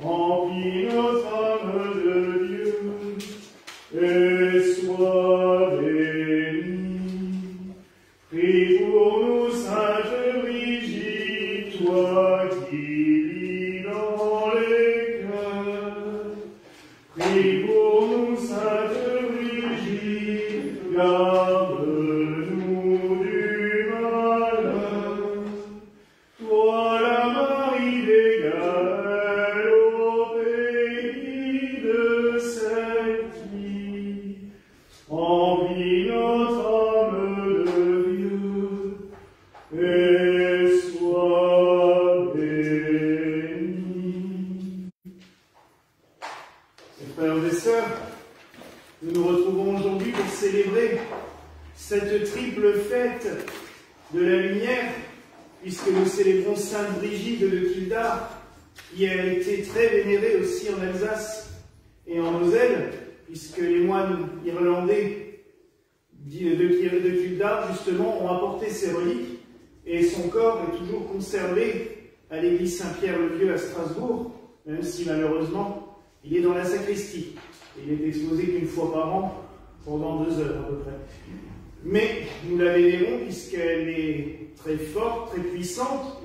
remplis notre âme de Dieu, et sois béni. Prie pour nous, Sainte Brigitte, toi qui lis dans les cœurs. Prie pour nous, Sainte Brigitte, garde-nous du malheur. Toi, la Marie des Galles, au pays de Celtique, remplis notre âme de Dieu, et sois béni. Mes frères et sœurs, nous nous retrouvons aujourd'hui pour célébrer cette triple fête de la lumière, puisque nous célébrons Sainte Brigitte de Kildare, qui a été très vénérée aussi en Alsace et en Moselle, puisque les moines irlandais de Kildare, justement, ont apporté ses reliques, et son corps est toujours conservé à l'église Saint-Pierre-le-Vieux à Strasbourg, même si malheureusement, il est dans la sacristie. Il est exposé qu'une fois par an, pendant 2 heures à peu près. Mais nous la vénérons puisqu'elle est très forte, très puissante,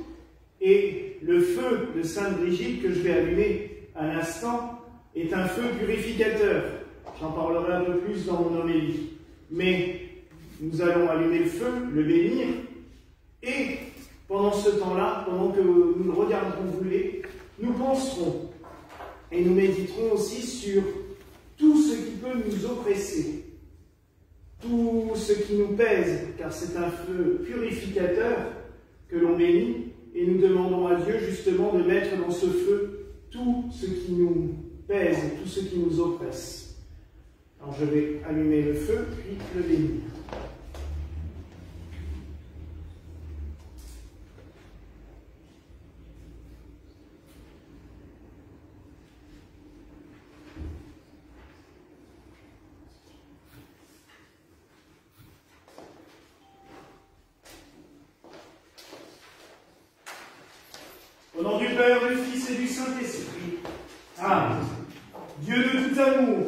et le feu de Sainte Brigitte que je vais allumer à l'instant est un feu purificateur. J'en parlerai un peu plus dans mon homélie. Mais nous allons allumer le feu, le bénir, et pendant ce temps-là, pendant que nous le regarderons brûler, nous penserons et nous méditerons aussi sur tout ce qui peut nous oppresser, tout ce qui nous pèse, car c'est un feu purificateur que l'on bénit, et nous demandons à Dieu justement de mettre dans ce feu tout ce qui nous pèse, tout ce qui nous oppresse. Alors je vais allumer le feu, puis le bénir. Au nom du Père, du Fils et du Saint-Esprit. Amen. Dieu de tout amour,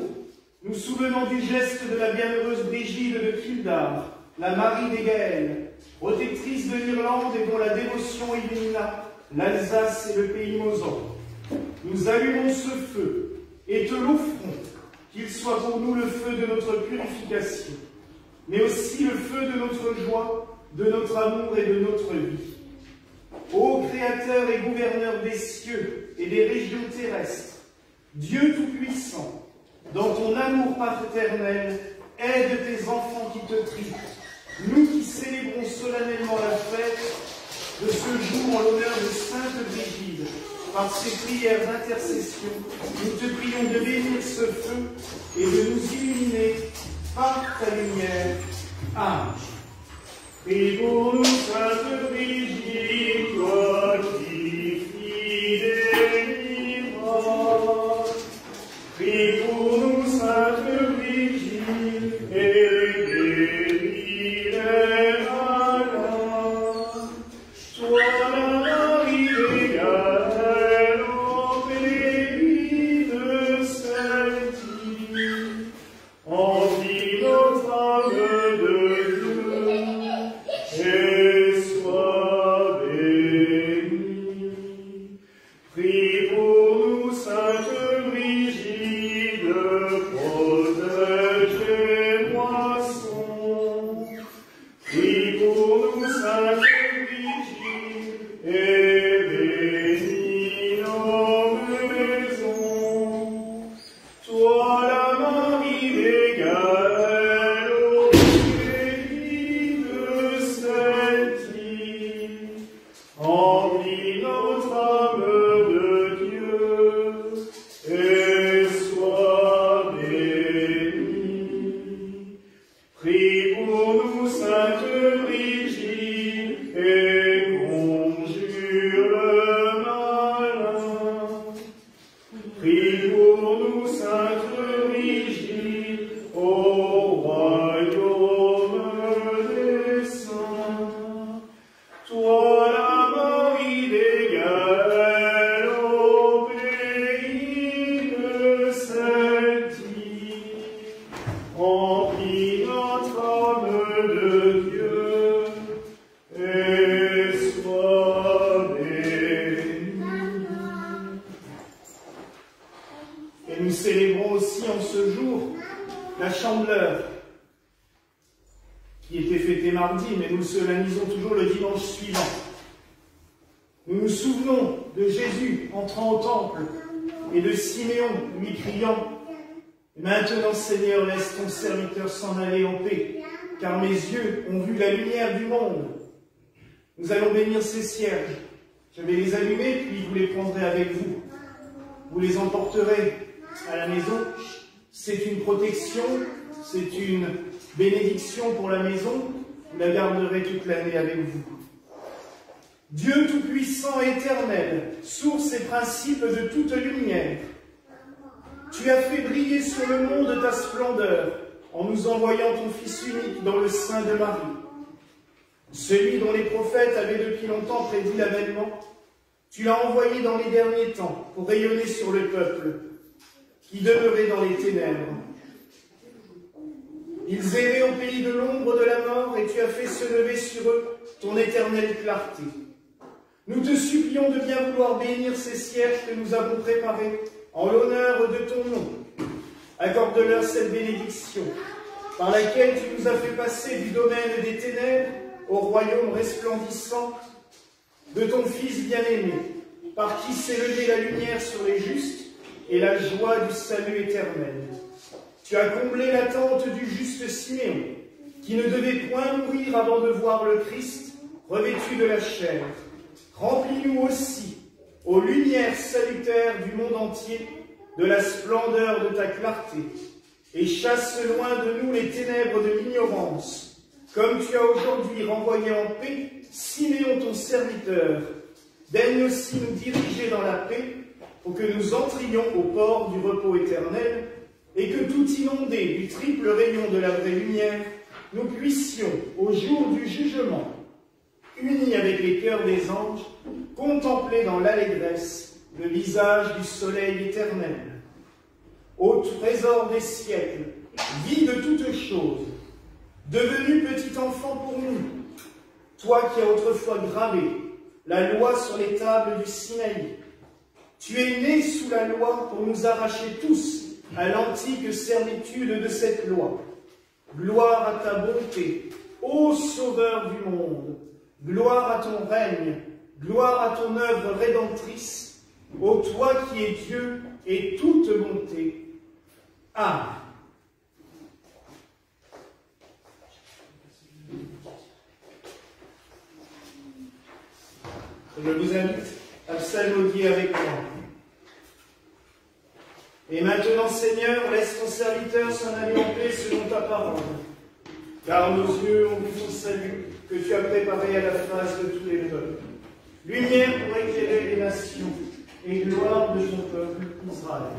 nous souvenons du geste de la bienheureuse Brigitte de Kildare, la Marie des Gaëls, protectrice de l'Irlande et dont la dévotion illumina l'Alsace et le pays mosant. Nous allumons ce feu et te l'offrons, qu'il soit pour nous le feu de notre purification, mais aussi le feu de notre joie, de notre amour et de notre vie. Ô Créateur et Gouverneur des cieux et des régions terrestres, Dieu Tout-Puissant, dans ton amour paternel, aide tes enfants qui te trient. Nous qui célébrons solennellement la fête de ce jour en l'honneur de Sainte Brigitte, par ses prières d'intercession, nous te prions de bénir ce feu et de nous illuminer par ta lumière. Amen. Prie pour nous, Sainte Brigitte, toi qui fis délivrance. Prie pour nous, Sainte Brigitte, et guéris les malades. Toi, la Marie des Galles, au pays de Celtique, remplis notre âme de Dieu, et sois béni. Prie pour nous, Sainte Brigitte, protège les moissons. Prie pour nous, Sainte Brigitte, et bénis nos maisons. Toi, la Marie des Galles, au pays de Celtique, remplis notre âme de Dieu, et sois béni. Et nous célébrons aussi en ce jour la Chandeleur, qui était fêtée mardi, mais nous solennisons toujours le dimanche suivant. Nous nous souvenons de Jésus entrant au temple et de Siméon lui criant « Maintenant, Seigneur, laisse ton serviteur s'en aller en paix, car mes yeux ont vu la lumière du monde. » Nous allons bénir ces cierges. Je vais les allumer, puis vous les prendrez avec vous. Vous les emporterez à la maison. C'est une protection, c'est une bénédiction pour la maison. Vous la garderez toute l'année avec vous. Dieu Tout-Puissant et Éternel, source et principe de toute lumière, tu as fait briller sur le monde ta splendeur en nous envoyant ton Fils unique dans le sein de Marie. Celui dont les prophètes avaient depuis longtemps prédit l'avènement, tu l'as envoyé dans les derniers temps pour rayonner sur le peuple qui demeurait dans les ténèbres. Ils erraient au pays de l'ombre de la mort et tu as fait se lever sur eux ton éternelle clarté. Nous te supplions de bien vouloir bénir ces cierges que nous avons préparés en l'honneur de ton nom. Accorde-leur cette bénédiction par laquelle tu nous as fait passer du domaine des ténèbres au royaume resplendissant de ton Fils bien-aimé, par qui s'est levée la lumière sur les justes et la joie du salut éternel. Tu as comblé l'attente du juste Siméon, qui ne devait point mourir avant de voir le Christ revêtu de la chair. Remplis-nous aussi, aux lumières salutaires du monde entier, de la splendeur de ta clarté, et chasse loin de nous les ténèbres de l'ignorance, comme tu as aujourd'hui renvoyé en paix Siméon ton serviteur. Daigne aussi nous diriger dans la paix, pour que nous entrions au port du repos éternel, et que tout inondé du triple rayon de la vraie lumière, nous puissions, au jour du jugement, unis avec les cœurs des anges, contempler dans l'allégresse le visage du soleil éternel. Ô trésor des siècles, vie de toutes choses, devenu petit enfant pour nous, toi qui as autrefois gravé la loi sur les tables du Sinaï, tu es né sous la loi pour nous arracher tous à l'antique servitude de cette loi. Gloire à ta bonté, ô Sauveur du monde, gloire à ton règne, gloire à ton œuvre rédemptrice, ô toi qui es Dieu et toute bonté. Amen. Je vous invite à psalmodier avec moi. Et maintenant, Seigneur, laisse ton serviteur s'en aller en paix selon ta parole. Car nos yeux ont vu ton salut que tu as préparé à la face de tous les peuples. Lumière pour éclairer les nations et gloire de ton peuple Israël.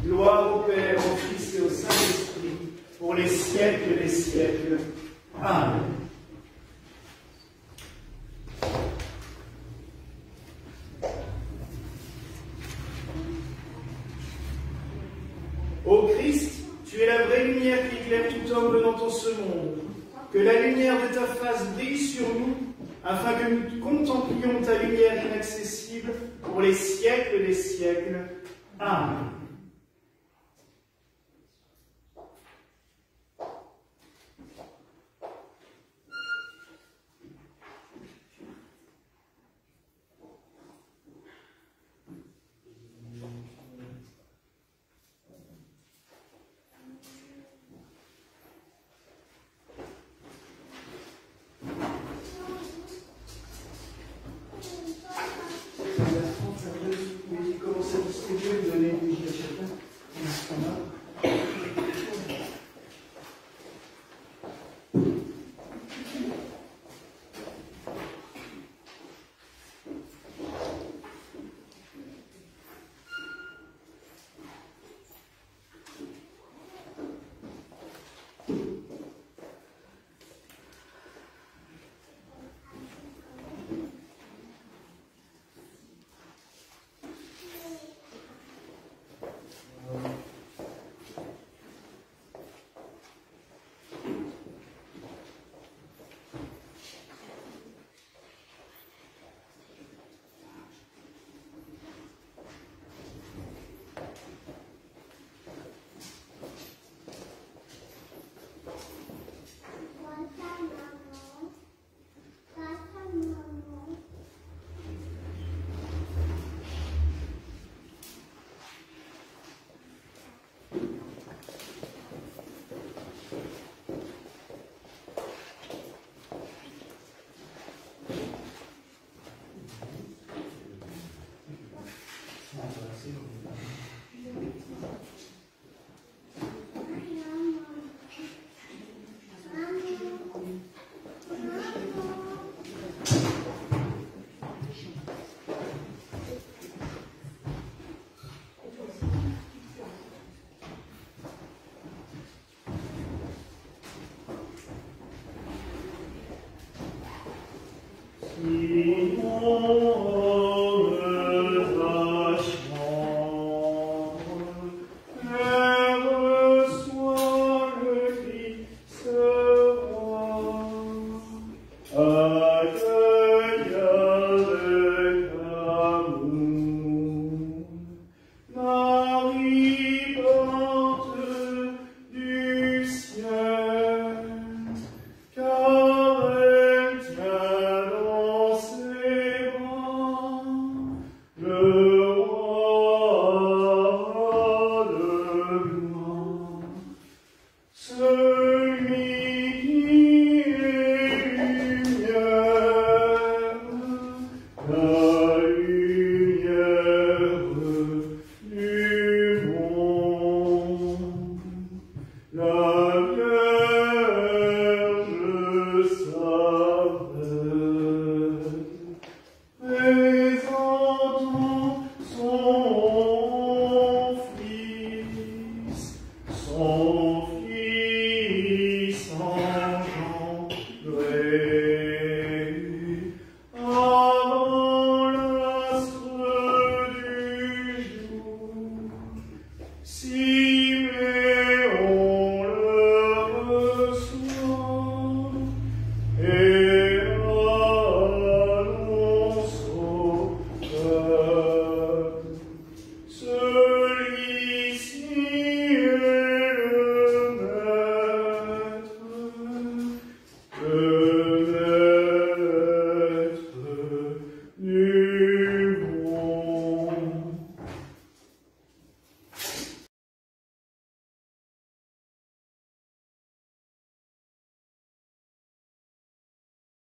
Gloire au Père, au Fils et au Saint-Esprit, pour les siècles des siècles. Amen. Ô Christ, tu es la vraie lumière qui éclaire tout homme venant en ce monde. Que la lumière de ta face brille sur nous, afin que nous contemplions ta lumière inaccessible pour les siècles des siècles. Amen. Comment ça distribuer, vous allez c'est long. Si